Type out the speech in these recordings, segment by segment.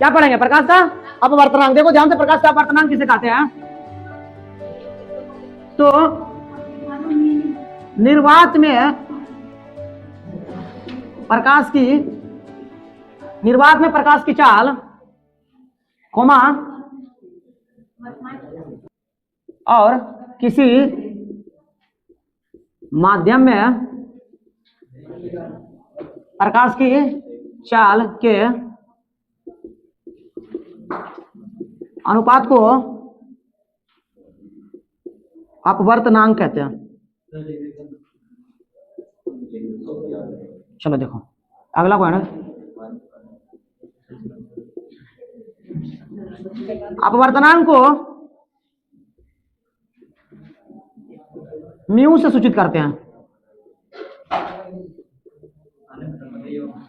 क्या पढ़ेंगे? प्रकाश का अपवर्तनांक। देखो ध्यान से, प्रकाश का अपवर्तनांक किसे कहते हैं? तो निर्वात में प्रकाश की चाल, कोमा, और किसी माध्यम में प्रकाश की चाल के अनुपात को अपवर्तनांक कहते हैं। चलो देखो अगला पॉइंट, अपवर्तनांक को म्यू से सूचित करते हैं।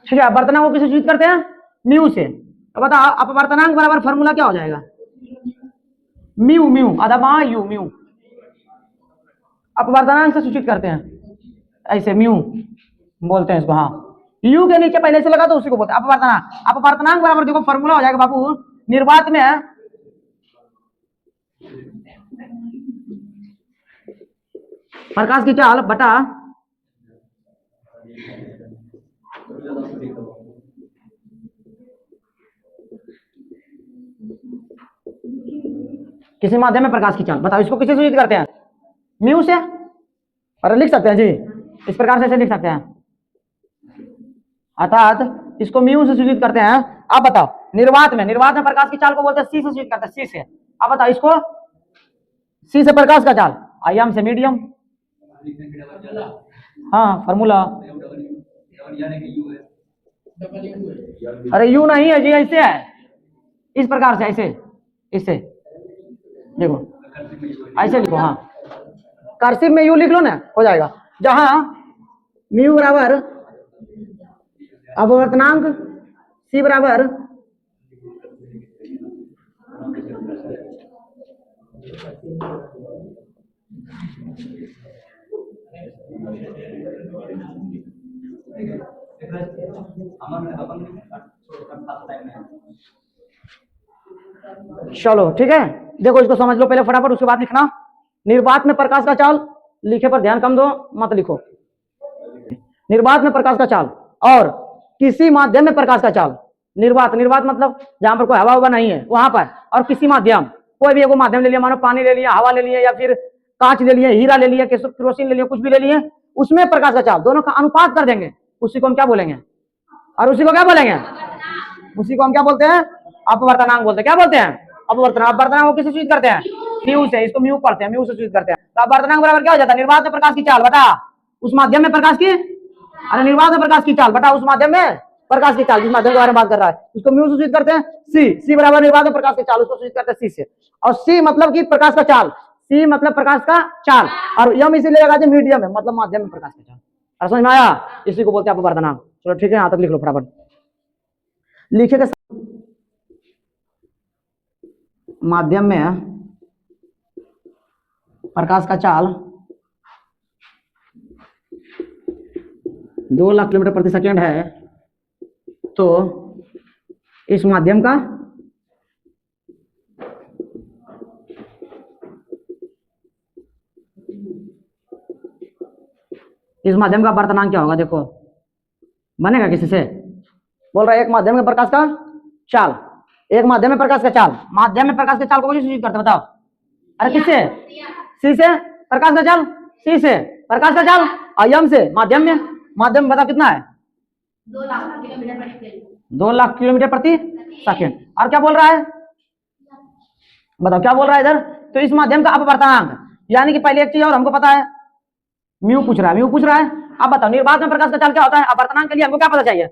ठीक है, अपवर्तनांक को किसे सूचित करते हैं? म्यू से। तो बताओ अपवर्तनांक बराबर फॉर्मूला क्या हो जाएगा? म्यू म्यू अथवा यू म्यू। अपवर्तनांक से सूचित करते हैं ऐसे, म्यू बोलते हैं इसको। हाँ, यू के नीचे पहले से लगा तो उसी को बोलते हैं अपवर्तनांक। अपवर्तनांक बराबर देखो फॉर्मूला हो जाएगा बाबू, निर्वात में प्रकाश की चाल बटा किसी माध्यम में प्रकाश की चाल। बताओ इसको किसे सूचित करते हैं? म्यू से। और लिख सकते हैं जी इस प्रकार से लिख सकते हैं, अर्थात इसको म्यू से सूचित करते हैं। अब बताओ निर्वात में प्रकाश की चाल को बोलते हैं सी से सूचित करते हैं, सी से। अब बताओ इसको सी से प्रकाश का चाल, आयाम से मीडियम। हाँ फॉर्मूला, अरे यू नहीं है जी, ऐसे है, इस प्रकार से, ऐसे, इससे देखो ऐसे लिखो। हाँ कर्सिव में यू लिख लो ना, हो जाएगा। जहां म्यू बराबर अपवर्तनांक, सी बराबर चलो ठीक है। देखो इसको समझ लो पहले फटाफट, उसके बाद लिखना। निर्वात में प्रकाश का चाल, लिखे पर ध्यान कम दो, मत लिखो। निर्वात में प्रकाश का चाल और किसी माध्यम में प्रकाश का चाल। निर्वात मतलब जहां पर कोई हवा हुआ नहीं है वहां पर, और किसी माध्यम, कोई भी एगो माध्यम ले लिया, मानो पानी ले लिया, हवा ले लिया, या फिर कांच ले लिया, हीरा ले लिया, केरोसिन ले लिया, कुछ भी ले लिए, उसमें प्रकाश का चाल, दोनों का अनुपात कर देंगे, उसी को हम क्या बोलेंगे? और उसी को क्या बोलेंगे? उसी को हम क्या बोलते हैं? अपवर्तनांक बोलते हैं। क्या बोलते हैं? अपवर्तनांक। अपवर्तनांक को किसे सूचित करते हैं? म्यू से। इसको म्यू पढ़ते हैं, म्यू से सूचित करते हैं। तो अपवर्तनांक बराबर क्या हो जाता है? निर्वात में प्रकाश की चाल बटा उस माध्यम में प्रकाश की, अरे निर्वात में प्रकाश की चाल बटा उस माध्यम में प्रकाश की चाल, जिस माध्यम के बारे में बात कर रहा है उसको म्यू से सूचित करते हैं। सी बराबर निर्वात में प्रकाश की चाल, उसको सूचित करते हैं सी से। और सी मतलब कि प्रकाश का चाल, सी मतलब प्रकाश का चाल, और यम इसीलिए लगा जो मीडियम है, मतलब माध्यम में प्रकाश का चाल। और समझ में आया? इसी को बोलते हैं अपवर्तनांक। चलो ठीक है, यहां तक लिख लो फटाफट। लिखे के माध्यम में प्रकाश का चाल 2 लाख किलोमीटर प्रति सेकंड है, तो इस माध्यम का अपवर्तनांक क्या होगा? देखो बनेगा किसी से, बोल रहा है एक माध्यम में प्रकाश का चाल, एक माध्यम में प्रकाश का चाल, माध्यम में प्रकाश के चाल को किससे सूचित करते बताओ? अरे किससे? सी से प्रकाश का चाल, सी से प्रकाश का चाल, आयाम से माध्यम में बताओ कितना है? 2 लाख किलोमीटर प्रति सेकंड। 2 लाख किलोमीटर प्रति सेकंड। और क्या बोल रहा है? बताओ क्या बोल रहा है इधर? तो इस माध्यम का अपवर्तनांक, यानी कि पहले एक चीज और हमको पता है, म्यू पूछ रहा है। अब बताओ निर्वात में प्रकाश का चाल क्या होता है? अपवर्तनांक के लिए हमको क्या पता चाहिए?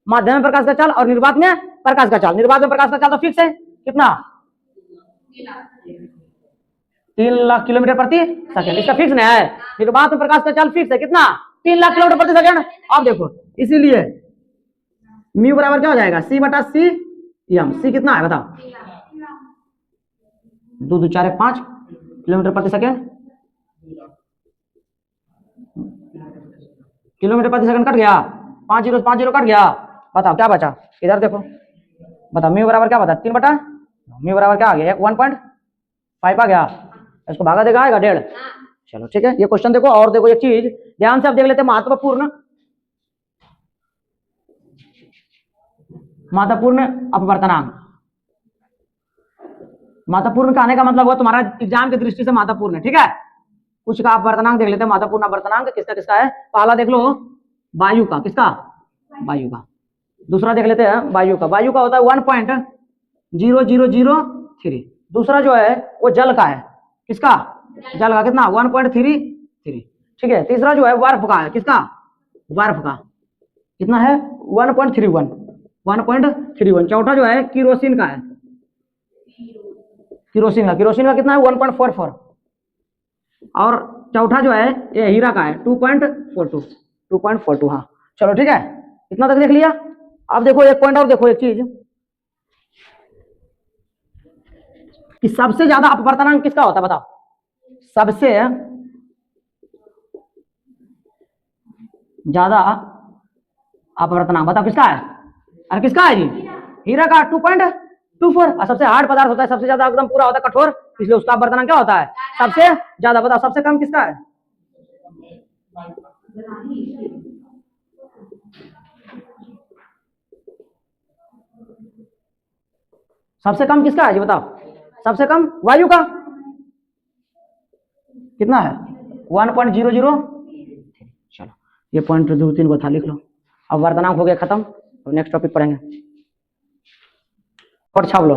माध्यम में प्रकाश का चाल और निर्वात में प्रकाश का चाल। निर्वात में प्रकाश का चाल तो फिक्स है, कितना? 3 लाख किलोमीटर प्रति सेकंड, इसका फिक्स नहीं है। निर्वात में प्रकाश का चाल फिक्स है, कितना? 3 लाख किलोमीटर प्रति सेकंड। अब देखो इसीलिए म्यू बराबर क्या हो जाएगा? सी बटा सी एम। सी कितना है बताओ? 2 2 4 1 5 किलोमीटर प्रति सेकंड। किलोमीटर प्रति सेकंड कट गया, 5 0 5 0 कट गया। बताओ क्या बचा? इधर देखो बताओ म्यू बराबर क्या बता 3/, म्यू बराबर क्या आ गया 1.5 आ गया। इसको भागा देगा आएगा 1.5। चलो ठीक है, ये क्वेश्चन देखो। और देखो एक चीज ध्यान से आप देख लेते हैं, महत्वपूर्ण अपवर्तनांक। महत्वपूर्ण का आने का मतलब हुआ तुम्हारा एग्जाम की दृष्टि से महत्वपूर्ण है, ठीक है। कुछ का अपवर्तनांक देख लेते हैं, महत्वपूर्ण अपवर्तनांक किसका किसका है। पहला देख लो वायु का, किसका, वायु का। दूसरा देख लेते हैं वायु का, वायु का होता है 1.0003। दूसरा जो है वो जल का है, किसका, जल का, कितना 1.33। ठीक है। तीसरा जो है वाष्प का है, किसका, वाष्प का, कितना है 1.31। चौथा जो है किरोसिन का है, किरोसिन का कितना है 1.44। और चौथा जो है ये हीरा का है 2.42। हाँ चलो ठीक है, इतना तक देख लिया। अब देखो एक पॉइंट और देखो, एक चीज कि सबसे ज्यादा अपवर्तनांक किसका होता है, बताओ। सबसे ज्यादा अपवर्तनांक बताओ किसका है। अरे किसका है जी, हीरा का 2.24। और सबसे हार्ड पदार्थ होता है, सबसे ज्यादा एकदम पूरा होता है कठोर, इसलिए उसका अपवर्तनांक क्या होता है, सबसे ज्यादा। बताओ सबसे कम किसका है, सबसे कम किसका है जी बताओ। सबसे कम वायु का, कितना है 1.00। चलो ये पॉइंट 2-3 को था, लिख लो। अब वर्तनांक हो गया खत्म। अब नेक्स्ट टॉपिक पढ़ेंगे, और छाप लो।